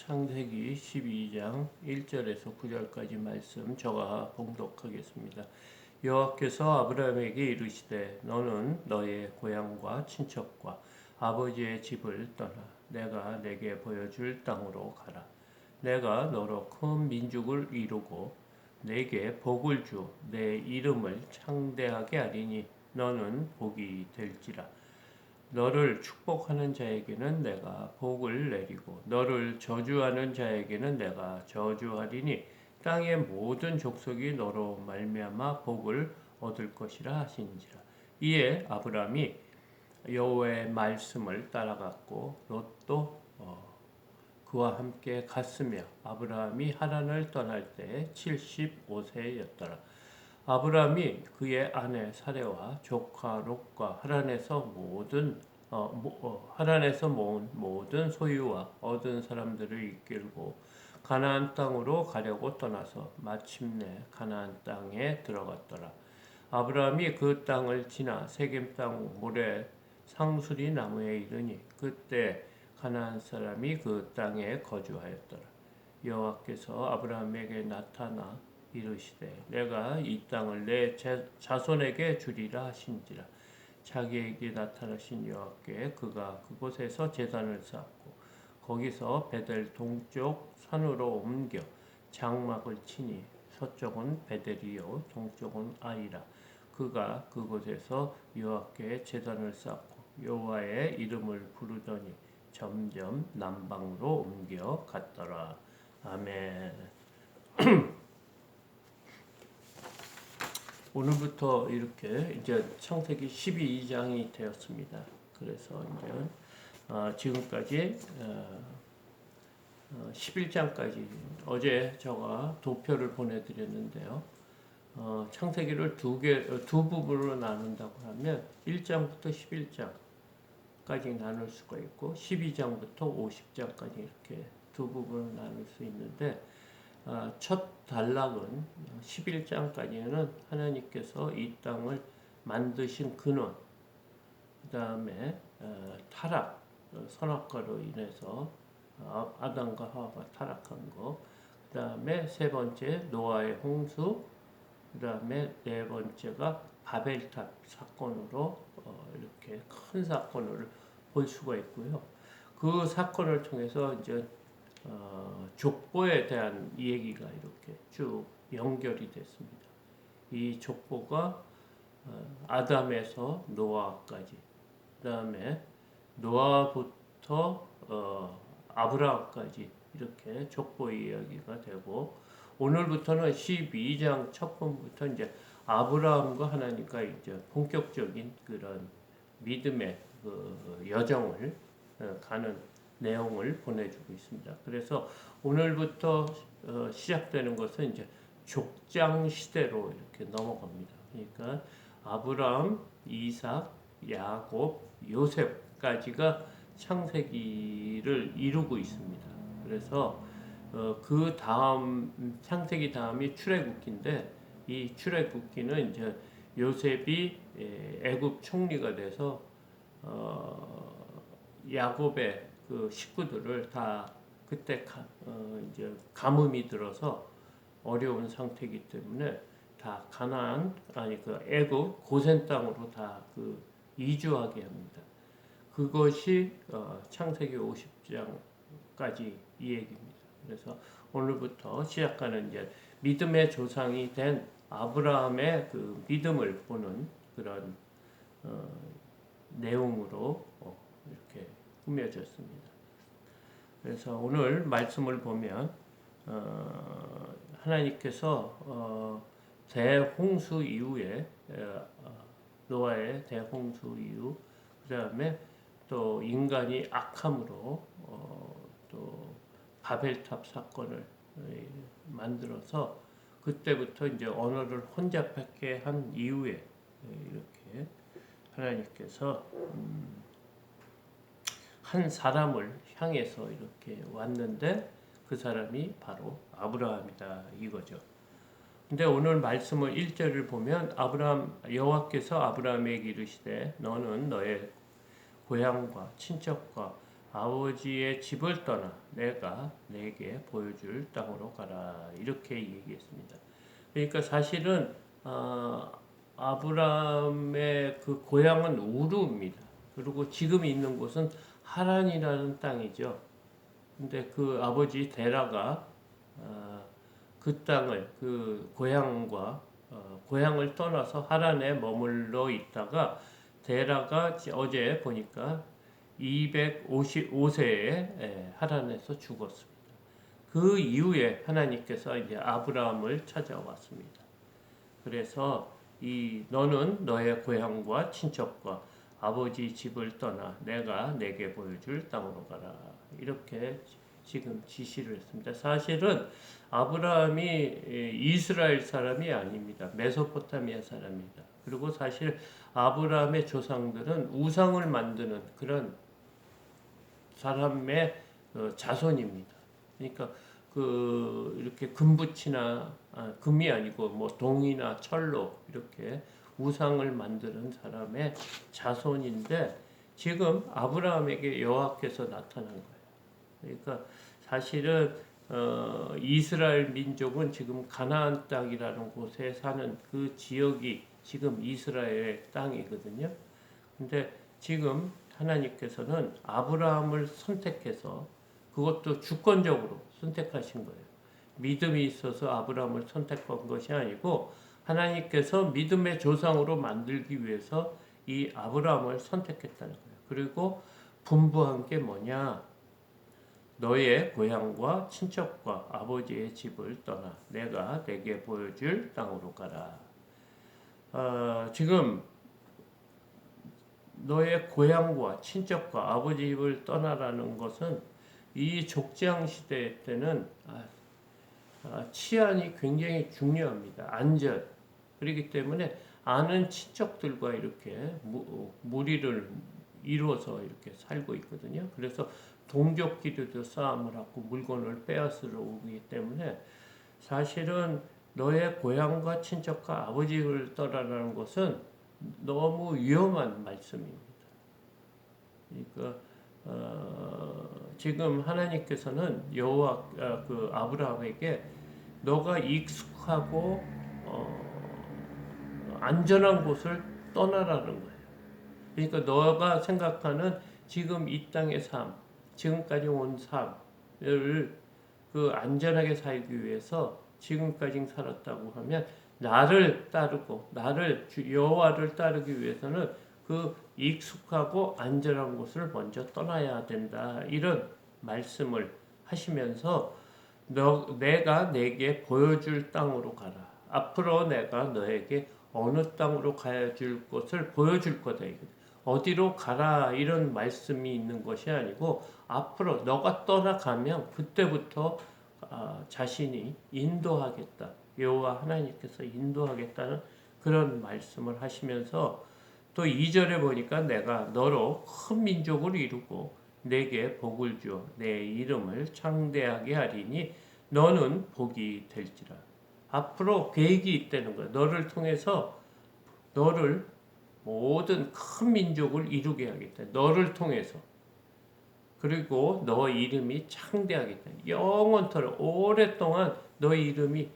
창세기 12장 1절에서 9절까지 말씀 저가 봉독하겠습니다. 여호와께서 아브라함에게 이르시되 너는 너의 고향과 친척과 아버지의 집을 떠나 내가 내게 보여줄 땅으로 가라. 내가 너로 큰 민족을 이루고 내게 복을 주 내 이름을 창대하게 하리니 너는 복이 될지라. 너를 축복하는 자에게는 내가 복을 내리고 너를 저주하는 자에게는 내가 저주하리니 땅의 모든 족속이 너로 말미암아 복을 얻을 것이라 하시니라. 이에 아브라함이 여호와의 말씀을 따라갔고 롯도 그와 함께 갔으며 아브라함이 하란을 떠날 때 75세였더라. 아브라함이 그의 아내 사레와 조카 롯과 하란에서 모은 모든 소유와 얻은 사람들을 이끌고 가나안 땅으로 가려고 떠나서 마침내 가나안 땅에 들어갔더라. 아브라함이 그 땅을 지나 세겜 땅 모래 상수리 나무에 이르니 그때 가나안 사람이 그 땅에 거주하였더라. 여호와께서 아브라함에게 나타나 이르시되 내가 이 땅을 내 자손에게 주리라 하신지라. 자기에게 나타나신 여호와께 그가 그곳에서 제단을 쌓고 거기서 베델 동쪽 산으로 옮겨 장막을 치니 서쪽은 베델이요 동쪽은 아이라. 그가 그곳에서 여호와께 제단을 쌓고 여호와의 이름을 부르더니 점점 남방으로 옮겨 갔더라. 아멘. 오늘부터 이렇게 이제 창세기 12장이 되었습니다. 그래서 이제 지금까지 11장까지 어제 제가 도표를 보내드렸는데요. 창세기를 두 부분으로 나눈다고 하면 1장부터 11장까지 나눌 수가 있고 12장부터 50장까지 이렇게 두 부분으로 나눌 수 있는데 첫 단락은 11장까지는 하나님께서 이 땅을 만드신 근원, 그 다음에 타락, 선악과로 인해서 아담과 하와가 타락한 거, 그 다음에 세 번째 노아의 홍수, 그 다음에 네 번째가 바벨탑 사건으로 이렇게 큰 사건을 볼 수가 있고요. 그 사건을 통해서 이제 족보에 대한 얘기가 이렇게 쭉 연결이 됐습니다. 이 족보가 아담에서 노아까지, 그 다음에 노아부터 아브라함까지 이렇게 족보 이야기가 되고 오늘부터는 12장 첫 번부터 이제 아브라함과 하나님과 이제 본격적인 그런 믿음의 그 여정을 가는 내용을 보내주고 있습니다. 그래서 오늘부터 시작되는 것은 이제 족장 시대로 이렇게 넘어갑니다. 그러니까 아브라함, 이삭, 야곱, 요셉까지가 창세기를 이루고 있습니다. 그래서 그 다음 창세기 다음이 출애굽기인데 이 출애굽기는 이제 요셉이 애굽 총리가 돼서 야곱의 그 식구들을 다 그때 이제 가뭄이 들어서 어려운 상태이기 때문에 다 그 애굽 고센 땅으로 다 그 이주하게 합니다. 그것이 창세기 50장까지 이 얘기입니다. 그래서 오늘부터 시작하는 이제 믿음의 조상이 된 아브라함의 그 믿음을 보는 그런 내용으로 이렇게 꾸며졌습니다. 그래서 오늘 말씀을 보면 하나님께서 대홍수 이후에 노아의 대홍수 이후 그 다음에 또 인간이 악함으로 또 바벨탑 사건을 만들어서 그때부터 이제 언어를 혼잡하게 한 이후에 이렇게 하나님께서 한 사람을 향해서 이렇게 왔는데 그 사람이 바로 아브라함이다 이거죠. 근데 오늘 말씀을 1절을 보면 여호와께서 아브라함에게 이르시되 너는 너의 고향과 친척과 아버지의 집을 떠나 내가 내게 보여줄 땅으로 가라. 이렇게 얘기했습니다. 그러니까 사실은 아브라함의 그 고향은 우르입니다. 그리고 지금 있는 곳은 하란이라는 땅이죠. 근데 그 아버지 데라가 그 땅을 그 고향을 떠나서 하란에 머물러 있다가 데라가 어제 보니까 255세에 하란에서 죽었습니다. 그 이후에 하나님께서 이제 아브라함을 찾아왔습니다. 그래서 너는 너의 고향과 친척과 아버지 집을 떠나 내가 내게 보여줄 땅으로 가라. 이렇게 지금 지시를 했습니다. 사실은 아브라함이 이스라엘 사람이 아닙니다. 메소포타미아 사람입니다. 그리고 사실 아브라함의 조상들은 우상을 만드는 그런 사람의 자손입니다. 그러니까 이렇게 금붙이나 금이 아니고 뭐 동이나 철로 이렇게 우상을 만드는 사람의 자손인데 지금 아브라함에게 여호와께서 나타난 거예요. 그러니까 사실은 이스라엘 민족은 지금 가나안 땅이라는 곳에 사는 그 지역이 지금 이스라엘의 땅이거든요. 근데 지금 하나님께서는 아브라함을 선택해서 그것도 주권적으로 선택하신 거예요. 믿음이 있어서 아브라함을 선택한 것이 아니고 하나님께서 믿음의 조상으로 만들기 위해서 이 아브라함을 선택했다는 거예요. 그리고 분부한 게 뭐냐? 너의 고향과 친척과 아버지의 집을 떠나 내가 내게 보여줄 땅으로 가라. 지금 너의 고향과 친척과 아버지 집을 떠나라는 것은 이 족장 시대 때는 치안이 굉장히 중요합니다. 안전. 그렇기 때문에 아는 친척들과 이렇게 무리를 이루어서 이렇게 살고 있거든요. 그래서 동족끼리도 싸움을 하고 물건을 빼앗으러 오기 때문에 사실은 너의 고향과 친척과 아버지를 떠나라는 것은 너무 위험한 말씀입니다. 그러니까 지금 하나님께서는 그 아브라함에게 너가 익숙하고 안전한 곳을 떠나라는 거예요. 그러니까 너가 생각하는 지금 이 땅의 삶, 지금까지 온 삶을 그 안전하게 살기 위해서 지금까지 살았다고 하면 나를 따르고 여호와를 따르기 위해서는 그 익숙하고 안전한 곳을 먼저 떠나야 된다. 이런 말씀을 하시면서 내가 내게 보여줄 땅으로 가라. 앞으로 내가 너에게 어느 땅으로 가야 줄 것을 보여줄 거다. 어디로 가라 이런 말씀이 있는 것이 아니고 앞으로 너가 떠나가면 그때부터 자신이 인도하겠다. 여호와 하나님께서 인도하겠다는 그런 말씀을 하시면서 또 2절에 보니까 내가 너로 큰 민족을 이루고 내게 복을 주어 내 이름을 창대하게 하리니 너는 복이 될지라. 앞으로 계획이 있다는 거야. 너를 통해서 너를 모든 큰 민족을 이루게 하겠다. 너를 통해서. 그리고 너 이름이 창대하겠다. 영원토록 오랫동안 너 이름이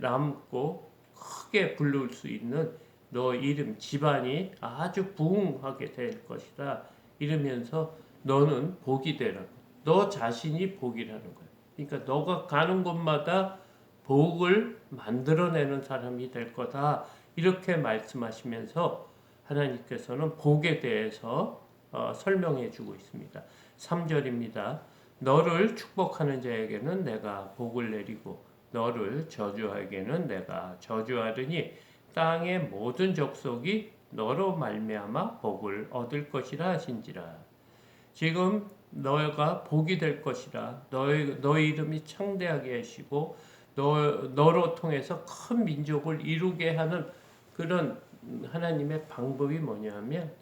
남고 크게 부를 수 있는 너 이름 집안이 아주 부흥하게 될 것이다. 이러면서 너는 복이 되라고. 너 자신이 복이라는 거야. 그러니까 너가 가는 곳마다 복을 만들어내는 사람이 될 거다. 이렇게 말씀하시면서 하나님께서는 복에 대해서 설명해 주고 있습니다. 3절입니다. 너를 축복하는 자에게는 내가 복을 내리고 너를 저주하게는 내가 저주하리니 땅의 모든 족속이 너로 말미암아 복을 얻을 것이라 하신지라. 지금 너가 복이 될 것이라. 너의 이름이 창대하게 하시고 너로 통해서 큰 민족을 이루게 하는 그런 하나님의 방법이 뭐냐면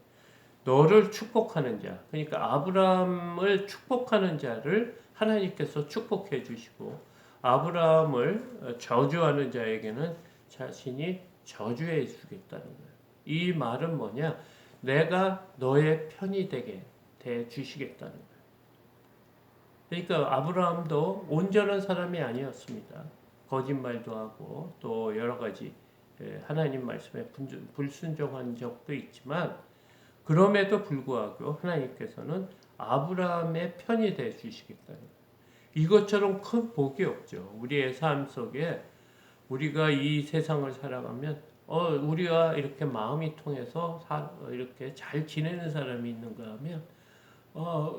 너를 축복하는 자. 그러니까 아브라함을 축복하는 자를 하나님께서 축복해 주시고 아브라함을 저주하는 자에게는 자신이 저주해 주겠다는 거예요. 이 말은 뭐냐? 내가 너의 편이 되게 돼 주시겠다는 거예요. 그러니까 아브라함도 온전한 사람이 아니었습니다. 거짓말도 하고 또 여러 가지 하나님 말씀에 불순종한 적도 있지만 그럼에도 불구하고 하나님께서는 아브라함의 편이 돼 주시겠다는 거예요. 이것처럼 큰 복이 없죠. 우리의 삶 속에 우리가 이 세상을 살아가면 우리가 이렇게 마음이 통해서 이렇게 잘 지내는 사람이 있는가 하면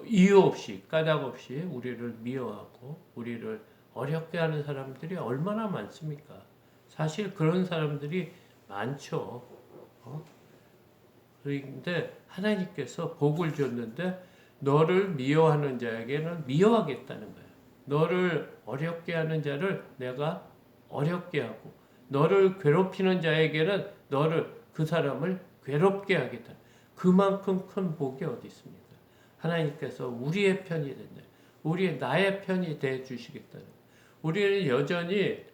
이유 없이 까닭 없이 우리를 미워하고 우리를 어렵게 하는 사람들이 얼마나 많습니까? 사실 그런 사람들이 많죠. 그런데 하나님께서 복을 줬는데 너를 미워하는 자에게는 미워하겠다는 거예요. 너를 어렵게 하는 자를 내가 어렵게 하고 너를 괴롭히는 자에게는 그 사람을 괴롭게 하겠다. 그만큼 큰 복이 어디 있습니까? 하나님께서 우리의 편이 된다. 나의 편이 돼 주시겠다는. 우리는 여전히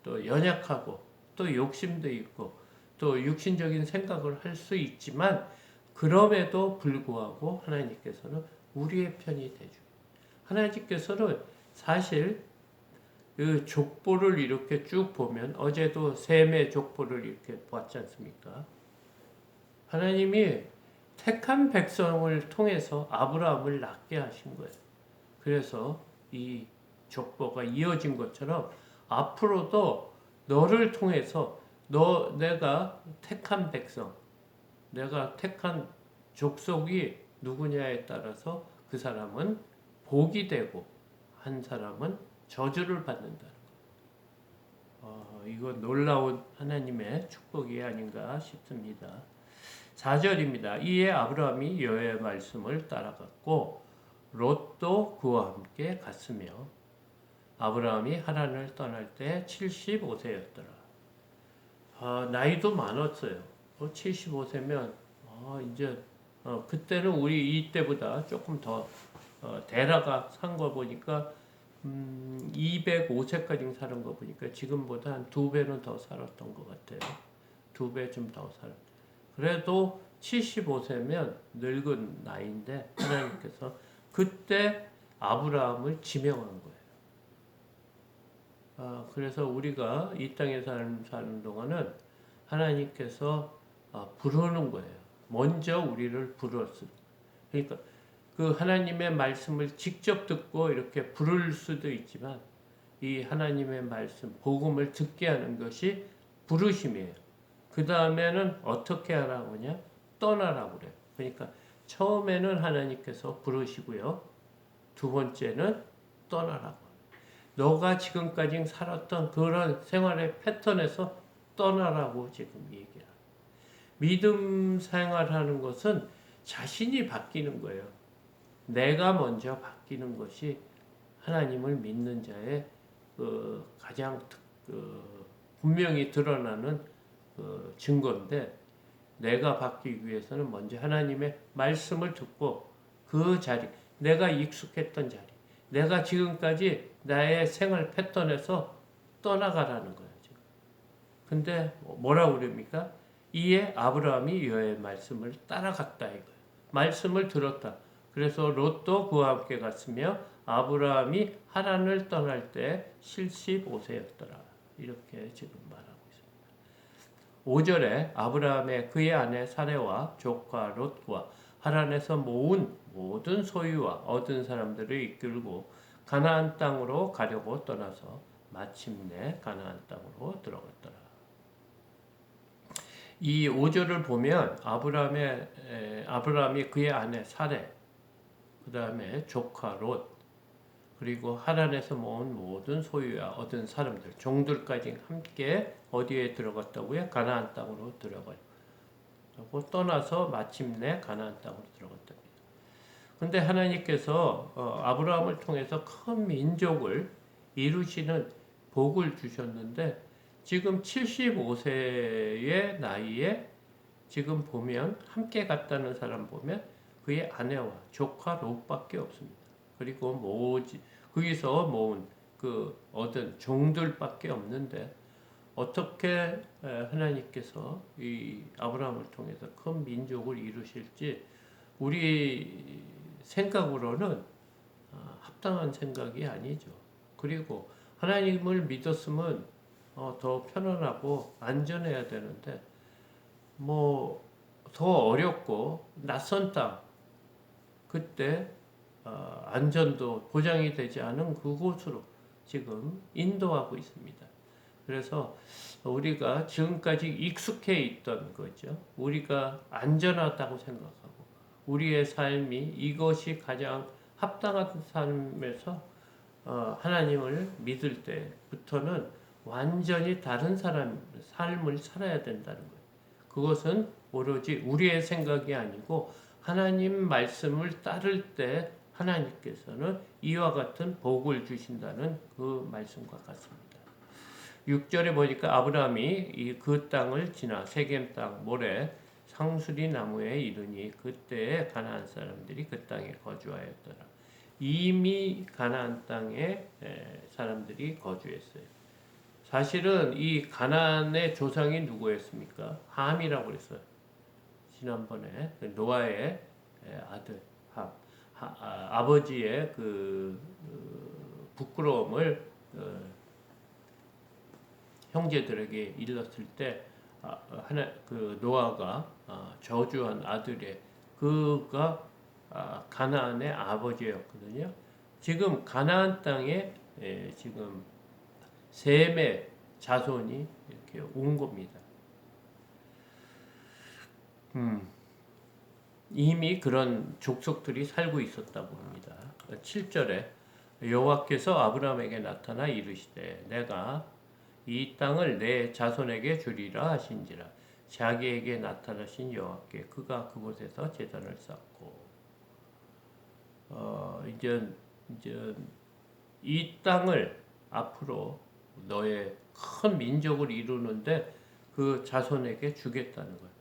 또 연약하고 또 욕심도 있고 또 육신적인 생각을 할 수 있지만 그럼에도 불구하고 하나님께서는 우리의 편이 돼 주. 하나님께서는 사실 그 족보를 이렇게 쭉 보면 어제도 셈의 족보를 이렇게 보았지 않습니까? 하나님이 택한 백성을 통해서 아브라함을 낳게 하신 거예요. 그래서 이 족보가 이어진 것처럼 앞으로도 너를 통해서 내가 택한 백성, 내가 택한 족속이 누구냐에 따라서 그 사람은 복이 되고 한 사람은 저주를 받는다는 거. 이거 놀라운 하나님의 축복이 아닌가 싶습니다. 4절입니다. 이에 아브라함이 여호와의 말씀을 따라갔고 롯도 그와 함께 갔으며 아브라함이 하란을 떠날 때 75세였더라. 나이도 많았어요. 75세면 이제 그때는 우리 이때보다 조금 더 데라가 산 거 보니까 205세까지 사는 거 보니까 지금보다 한 2배는 더 살았던 것 같아요. 2배 좀 더 살았. 그래도 75세면 늙은 나이인데 하나님께서 그때 아브라함을 지명한 거예요. 그래서 우리가 이 땅에 사는 동안은 하나님께서 부르는 거예요. 먼저 우리를 부르었어요. 그러니까 그 하나님의 말씀을 직접 듣고 이렇게 부를 수도 있지만 이 하나님의 말씀, 복음을 듣게 하는 것이 부르심이에요. 그 다음에는 어떻게 하라고 하냐? 떠나라고 그래요. 그러니까 처음에는 하나님께서 부르시고요. 두 번째는 떠나라고. 너가 지금까지 살았던 그런 생활의 패턴에서 떠나라고 지금 얘기해요. 믿음 생활하는 것은 자신이 바뀌는 거예요. 내가 먼저 바뀌는 것이 하나님을 믿는 자의 가장 분명히 드러나는 증거인데 내가 바뀌기 위해서는 먼저 하나님의 말씀을 듣고 그 자리, 내가 익숙했던 자리, 내가 지금까지 나의 생활 패턴에서 떠나가라는 거예요. 지금. 근데 뭐라고 그럽니까? 이에 아브라함이 여호와의 말씀을 따라갔다 이거예요. 말씀을 들었다. 그래서 롯도 그와 함께 갔으며 아브라함이 하란을 떠날 때 75세였더라. 이렇게 지금 말하고 있습니다. 5절에 아브라함의 그의 아내 사레와 조카 롯과 하란에서 모은 모든 소유와 얻은 사람들을 이끌고 가나안 땅으로 가려고 떠나서 마침내 가나안 땅으로 들어갔더라. 이 5절을 보면 아브라함이 그의 아내 사레, 그 다음에 조카 롯, 그리고 하란에서 모은 모든 소유와 얻은 사람들, 종들까지 함께 어디에 들어갔다고요? 가나안 땅으로 들어가고 떠나서 마침내 가나안 땅으로 들어갔다. 그런데 하나님께서 아브라함을 통해서 큰 민족을 이루시는 복을 주셨는데 지금 75세의 나이에 지금 보면 함께 갔다는 사람 보면 그의 아내와 조카 롯밖에 없습니다. 그리고 거기서 모은 얻은 종들밖에 없는데 어떻게 하나님께서 이 아브라함을 통해서 큰 민족을 이루실지 우리 생각으로는 합당한 생각이 아니죠. 그리고 하나님을 믿었으면 더 편안하고 안전해야 되는데 뭐 더 어렵고 낯선 땅 그때 안전도 보장이 되지 않은 그곳으로 지금 인도하고 있습니다. 그래서 우리가 지금까지 익숙해 있던 거죠. 우리가 안전하다고 생각하고 우리의 삶이 이것이 가장 합당한 삶에서 하나님을 믿을 때부터는 완전히 다른 삶을 살아야 된다는 거예요. 그것은 오로지 우리의 생각이 아니고 하나님 말씀을 따를 때 하나님께서는 이와 같은 복을 주신다는 그 말씀과 같습니다. 6절에 보니까 아브라함이 그 땅을 지나 세겜 땅 모래 상수리 나무에 이르니 그때에 가나안 사람들이 그 땅에 거주하였더라. 이미 가나안 땅에 사람들이 거주했어요. 사실은 이 가나안의 조상이 누구였습니까? 함이라고 그랬어요. 지난번에 노아의 아들 함, 아버지의 그 부끄러움을 형제들에게 일렀을 때 그 노아가 저주한 아들의 그가 가나안의 아버지였거든요. 지금 가나안 땅에 지금 셈의 자손이 이렇게 온 겁니다. 이미 그런 족속들이 살고 있었다고 합니다. 7절에 여호와께서 아브라함에게 나타나 이르시되 내가 이 땅을 내 자손에게 주리라 하신지라. 자기에게 나타나신 여호와께 그가 그곳에서 제단을 쌓고 이제 이 땅을 앞으로 너의 큰 민족을 이루는데 그 자손에게 주겠다는 거예요.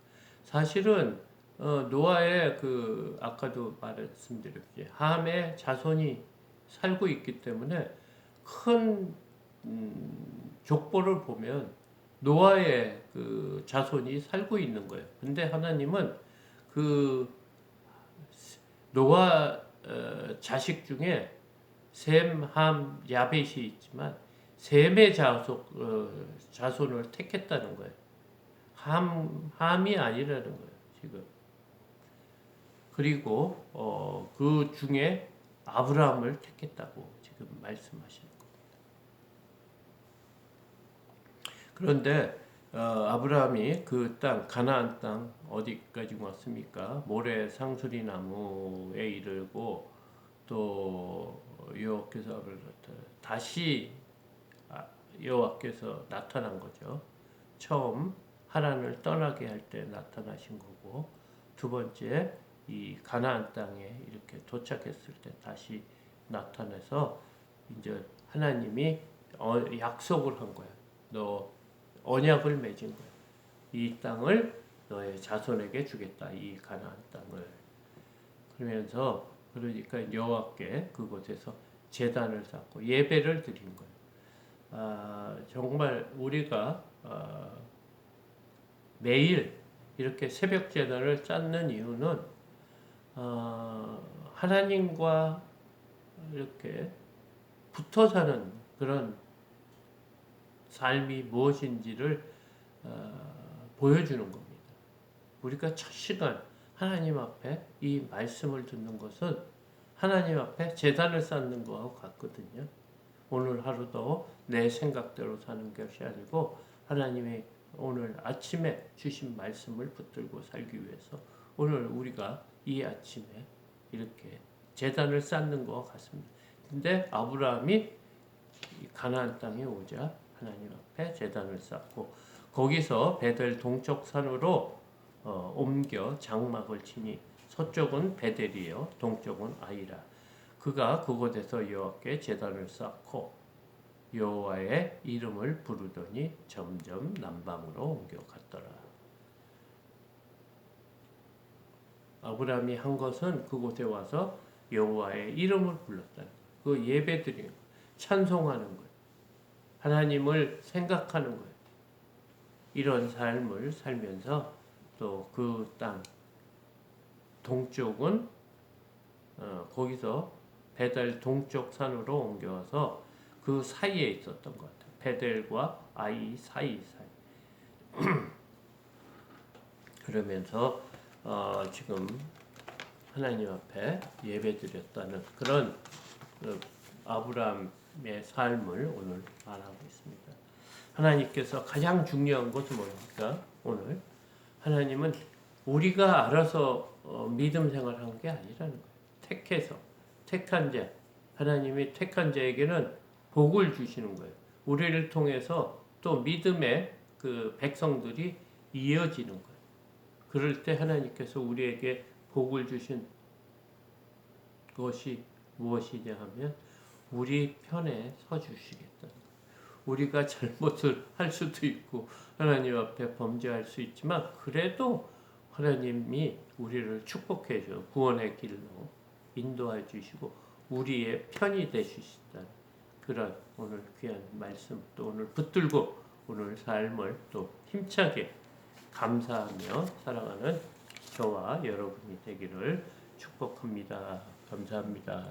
사실은 노아의 그 아까도 말씀드렸지 함의 자손이 살고 있기 때문에 큰 족보를 보면 노아의 그 자손이 살고 있는 거예요. 근데 하나님은 그 노아 자식 중에 셈, 함, 야벳이 있지만 셈의 자손을 택했다는 거예요. 함이 아니라는 거예요. 지금. 그리고 그 중에 아브라함을 택했다고 지금 말씀하시는 겁니다. 그런데 아브라함이 그 땅 가나안 땅 어디까지 왔습니까? 모래 상수리 나무에 이르고 또 여호와께서 다시 여호와께서 나타난 거죠. 처음 하란을 떠나게 할 때 나타나신 거고 두 번째 이 가나안 땅에 이렇게 도착했을 때 다시 나타나서 이제 하나님이 약속을 한 거야. 너 언약을 맺은 거야. 이 땅을 너의 자손에게 주겠다. 이 가나안 땅을. 그러면서 그러니까 여호와께 그곳에서 제단을 쌓고 예배를 드린 거예요. 정말 우리가 매일 이렇게 새벽 제단을 쌓는 이유는 하나님과 이렇게 붙어 사는 그런 삶이 무엇인지를 보여주는 겁니다. 우리가 첫 시간 하나님 앞에 이 말씀을 듣는 것은 하나님 앞에 제단을 쌓는 것과 같거든요. 오늘 하루도 내 생각대로 사는 것이 아니고 하나님의 오늘 아침에 주신 말씀을 붙들고 살기 위해서 오늘 우리가 이 아침에 이렇게 제단을 쌓는 것과 같습니다. 근데 아브라함이 가나안 땅에 오자 하나님 앞에 제단을 쌓고 거기서 베델 동쪽 산으로 옮겨 장막을 치니 서쪽은 베델이요 동쪽은 아이라. 그가 그곳에서 여호와께 제단을 쌓고 여호와의 이름을 부르더니 점점 남방으로 옮겨갔더라. 아브라함이 한 것은 그곳에 와서 여호와의 이름을 불렀다. 그 예배드리는 거예요. 찬송하는 거예요. 하나님을 생각하는 거예요. 이런 삶을 살면서 또 그 땅 동쪽은 거기서 베델 동쪽 산으로 옮겨와서 그 사이에 있었던 것 같아요. 베델과 아이 사이. 그러면서 지금 하나님 앞에 예배드렸다는 그런 아브라함의 삶을 오늘 말하고 있습니다. 하나님께서 가장 중요한 것은 뭡니까? 오늘 하나님은 우리가 알아서 믿음 생활한 게 아니라는 거예요. 택해서 택한 자, 하나님이 택한 자에게는 복을 주시는 거예요. 우리를 통해서 또 믿음의 그 백성들이 이어지는 거예요. 그럴 때 하나님께서 우리에게 복을 주신 것이 무엇이냐 하면 우리 편에 서 주시겠다. 우리가 잘못을 할 수도 있고 하나님 앞에 범죄할 수 있지만 그래도 하나님이 우리를 축복해 줘 구원의 길로 인도해 주시고 우리의 편이 되시다는 그런 오늘 귀한 말씀 또 오늘 붙들고 오늘 삶을 또 힘차게 감사하며 살아가는 저와 여러분이 되기를 축복합니다. 감사합니다.